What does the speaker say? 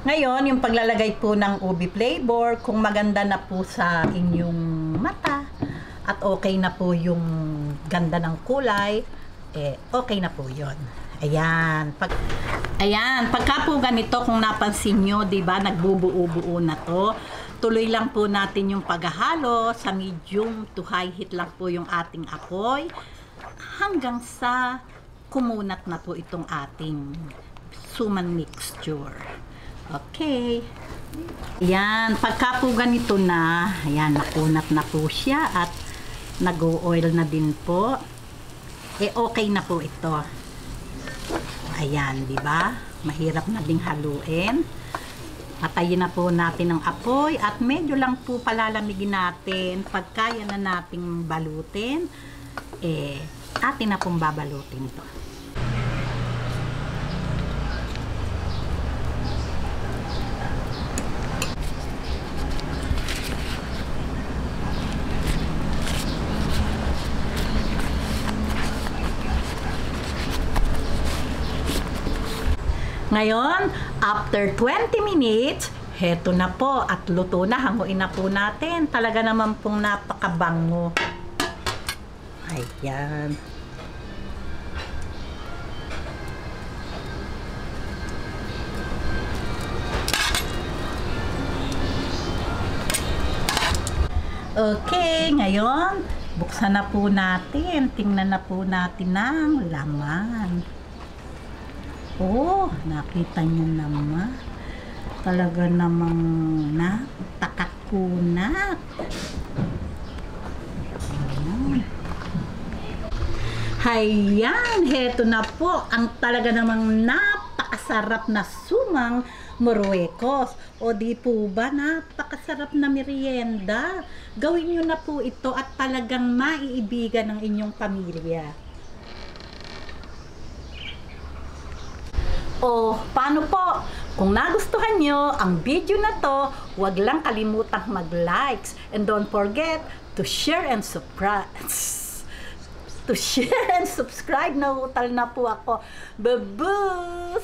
Ngayon, yung paglalagay po ng ubi flavor, kung maganda na po sa inyong mata at okay na po yung ganda ng kulay, okay na po yun. Ayan. Pagka po ganito, kung napansin nyo, diba, nagbubuo-buo na to, tuloy lang po natin yung paghahalo, sa medium to high heat lang po yung ating apoy, hanggang sa kumunat na po itong ating suman mixture. Okay. Ayan, pagka po ganito na, ayan, nakunat na po siya at nag-oil na din po. Okay na po ito. Ayan, di ba? Mahirap na ding haluin. Patayin na po natin ang apoy at medyo lang po palalamigin natin. Pag kaya na nating balutin, atin na pong babalutin to. Ngayon, after 20 minutes, heto na po at luto na. Hanguin na po natin. Talaga naman pong napakabango. Ayan. Okay, ngayon, buksan na po natin. Tingnan na po natin ang laman. Oh, nakita nyo naman. Talaga namang napakakunat. Hayan, heto na po ang talaga namang napakasarap na sumang Marruecos. O di po ba, napakasarap na merienda. Gawin nyo na po ito at talagang maiibigan ng inyong pamilya. O, paano po? Kung nagustuhan nyo ang video na to, huwag lang kalimutang mag-likes. And don't forget to share and subscribe. To share and subscribe. Nahutal na po ako. Babus!